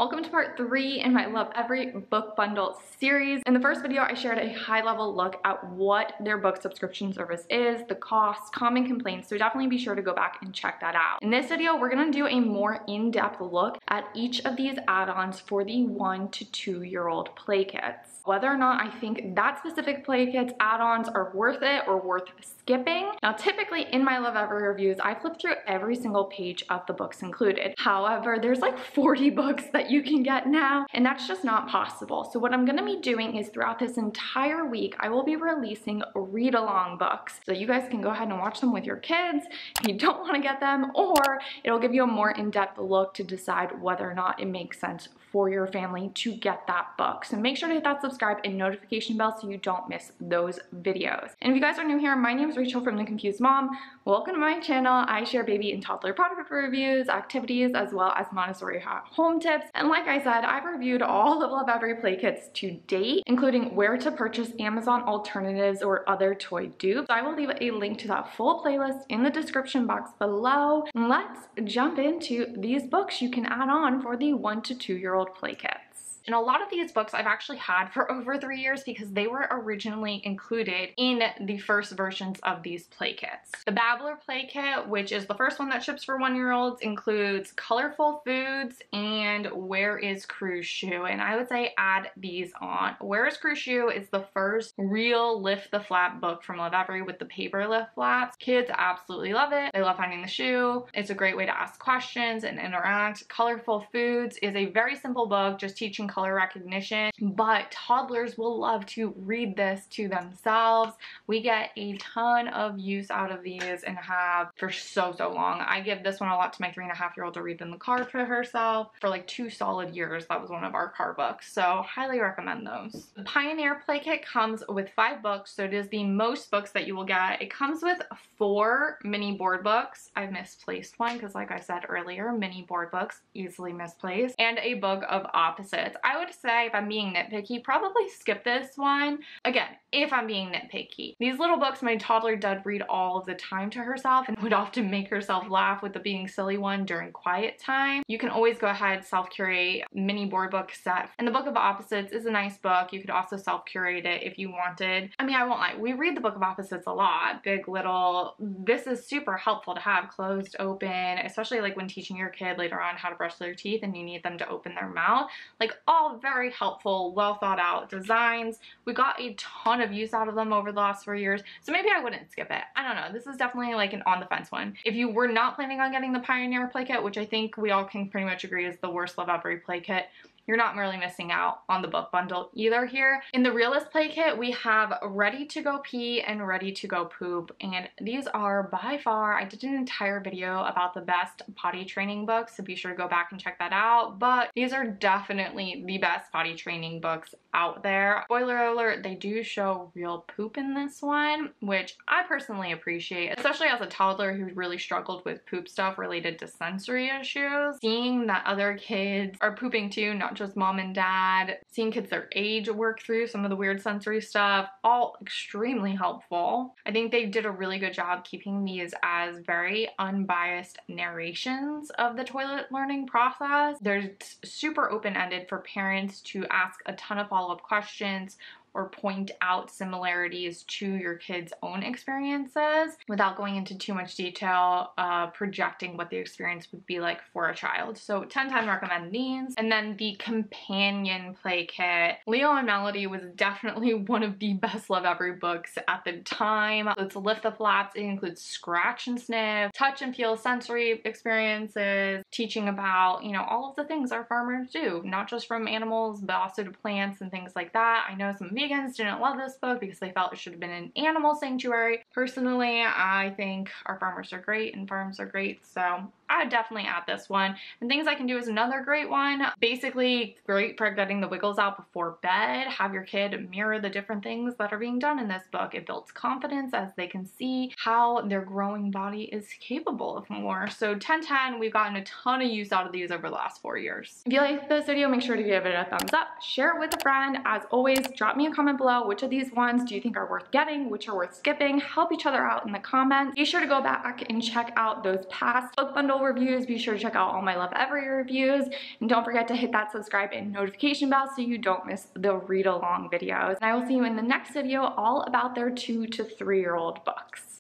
Welcome to part 3 in my Lovevery book bundle series. In the first video, I shared a high-level look at what their book subscription service is, the cost, common complaints, so definitely be sure to go back and check that out. In this video, we're going to do a more in-depth look at each of these add-ons for the 1 to 2-year-old play kits. Whether or not I think that specific play kit's add-ons are worth it or worth skipping. Now, typically in my Lovevery reviews, I flip through every single page of the books included. However, there's like 40 books that you can get now, and that's just not possible. So what I'm gonna be doing is throughout this entire week, I will be releasing read-along books. So you guys can go ahead and watch them with your kids if you don't wanna get them, or it'll give you a more in-depth look to decide whether or not it makes sense for your family to get that book. So make sure to hit that subscribe and notification bell so you don't miss those videos. And if you guys are new here, my name is Rachel from The Confused Mom. Welcome to my channel. I share baby and toddler product reviews, activities, as well as Montessori home tips. And like I said, I've reviewed all of Lovevery play kits to date, including where to purchase Amazon alternatives or other toy dupes. I will leave a link to that full playlist in the description box below. Let's jump into these books you can add on for the 1 to 2-year-old play kits. And a lot of these books I've actually had for over 3 years because they were originally included in the first versions of these play kits. The Babbler Play Kit, which is the first one that ships for 1-year-olds, includes Colorful Foods and Where is Cruise Shoe? And I would say add these on. Where is Cruise Shoe is the first real lift the flap book from Lovevery with the paper lift flaps. Kids absolutely love it. They love finding the shoe. It's a great way to ask questions and interact. Colorful Foods is a very simple book just teaching color recognition, but toddlers will love to read this to themselves. We get a ton of use out of these and have for so long. I give this one a lot to my 3.5-year-old to read in the car for herself for like 2 solid years. That was one of our car books, so highly recommend those. The Pioneer Play Kit comes with 5 books, so it is the most books that you will get. It comes with 4 mini board books. I've misplaced one because, like I said earlier, mini board books easily misplaced, and a book of opposites. I would say, if I'm being nitpicky, probably skip this one. Again, if I'm being nitpicky. These little books my toddler did read all of the time to herself and would often make herself laugh with the being silly one during quiet time. You can always go ahead, self-curate mini board book set. And the Book of Opposites is a nice book. You could also self-curate it if you wanted. I mean, I won't lie, we read the Book of Opposites a lot. Big, little. This is super helpful to have closed, open, especially like when teaching your kid later on how to brush their teeth and you need them to open their mouth. Like, all very helpful, well thought out designs. We got a ton of use out of them over the last 4 years, so maybe I wouldn't skip it. I don't know. This is definitely like an on the fence one. If you were not planning on getting the Pioneer Play Kit, which I think we all can pretty much agree is the worst Lovevery play kit, you're not really missing out on the book bundle either here. In the Realist Play Kit, we have Ready to Go Pee and Ready to Go Poop, and these are by far, I did an entire video about the best potty training books, so be sure to go back and check that out, but these are definitely the best potty training books out there. Spoiler alert, they do show real poop in this one, which I personally appreciate, especially as a toddler who really struggled with poop stuff related to sensory issues. Seeing that other kids are pooping too, not just mom and dad, seeing kids their age work through some of the weird sensory stuff, all extremely helpful. I think they did a really good job keeping these as very unbiased narrations of the toilet learning process. They're super open-ended for parents to ask a ton of follow-up questions or point out similarities to your kids' own experiences without going into too much detail, projecting what the experience would be like for a child. So 10 times recommend these. And then the Companion Play Kit. Leo and Melody was definitely one of the best Lovevery books at the time. It's Lift the Flaps. It includes scratch and sniff, touch and feel sensory experiences, teaching about, you know, all of the things our farmers do, not just from animals, but also to plants and things like that. I know some vegans didn't love this book because they felt it should have been an animal sanctuary. Personally, I think our farmers are great and farms are great, so I would definitely add this one. And Things I Can Do is another great one. Basically great for getting the wiggles out before bed. Have your kid mirror the different things that are being done in this book. It builds confidence as they can see how their growing body is capable of more. So 10/10, we've gotten a ton of use out of these over the last 4 years. If you like this video, make sure to give it a thumbs up, share it with a friend. As always, drop me a comment below. Which of these ones do you think are worth getting? Which are worth skipping? Help help each other out in the comments. Be sure to go back and check out those past book bundle reviews. Be sure to check out all my Lovevery reviews. And don't forget to hit that subscribe and notification bell so you don't miss the read along videos. And I will see you in the next video all about their 2 to 3 year old books.